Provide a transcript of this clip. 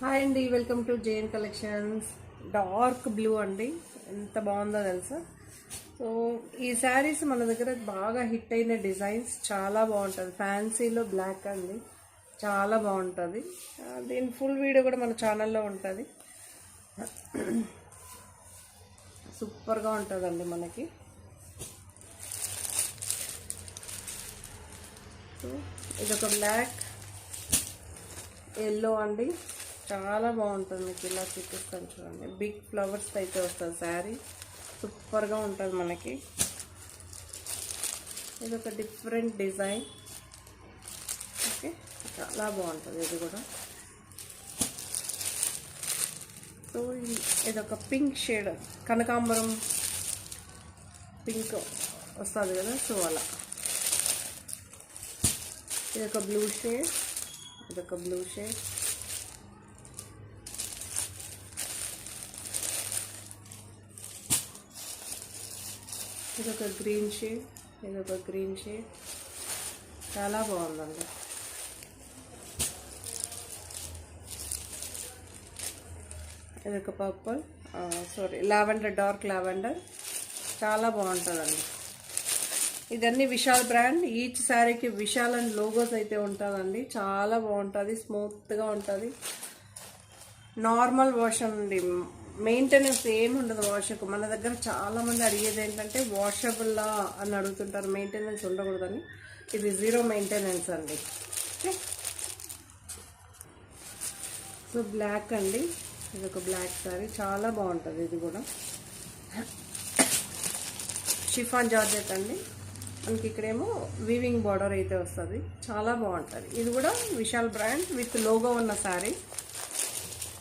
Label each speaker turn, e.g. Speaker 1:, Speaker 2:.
Speaker 1: Hi అండి, welcome to JN collections. Dark blue అండి, ఎంత బాగుందో తెలుసా. సో ఈ శారీస్ మన దగ్గర బాగా హిట్ అయిన డిజైన్స్, చాలా బాగుంటుంది. ఫ్యాన్సీలో బ్లాక్ అండి, చాలా బాగుంటుంది. దీని ఫుల్ వీడియో కూడా మన ఛానల్లో ఉంటుంది. సూపర్గా ఉంటుందండి మనకి. సో ఇదొక బ్లాక్ ఎల్లో అండి, చాలా బాగుంటుంది. మీకు ఇలా చూపిస్తాను చూడండి. బిగ్ ఫ్లవర్స్ అయితే వస్తుంది శారీ, సూపర్గా ఉంటుంది మనకి. ఇది ఒక డిఫరెంట్ డిజైన్. ఓకే, చాలా బాగుంటుంది ఇది కూడా. సో ఇదొక పింక్ షేడ్, కనకాంబరం పింక్ వస్తుంది కదా, సో అలా. ఇదొక బ్లూ షేడ్, ఇదొక బ్లూ షేడ్, ఇదొక గ్రీన్ షేడ్, ఇదొక గ్రీన్ షేడ్, చాలా బాగుందండి. ఇదొక పర్పుల్, లావెండర్, డార్క్ లావెండర్, చాలా బాగుంటుందండి. ఇదన్నీ విశాల్ బ్రాండ్. ఈచ్ శారీకి విశాల్ అండ్ లోగోస్ అయితే ఉంటుందండి. చాలా బాగుంటుంది, స్మూత్గా ఉంటుంది. నార్మల్ వాష్ అండి, మెయింటెనెన్స్ ఏమి ఉండదు వాష్కు. మన దగ్గర చాలామంది అడిగేది ఏంటంటే వాషబుల్లా అని అడుగుతుంటారు, మెయింటెనెన్స్ ఉండకూడదని. ఇది జీరో మెయింటెనెన్స్ అండి. ఓకే, సో బ్లాక్ అండి, ఇది ఒక బ్లాక్ శారీ, చాలా బాగుంటుంది. ఇది కూడా షిఫాన్ జార్జెట్ అండి. మనకి ఇక్కడేమో వీవింగ్ బార్డర్ అయితే వస్తుంది, చాలా బాగుంటుంది. ఇది కూడా విశాల్ బ్రాండ్ విత్ లోగో ఉన్న శారీ.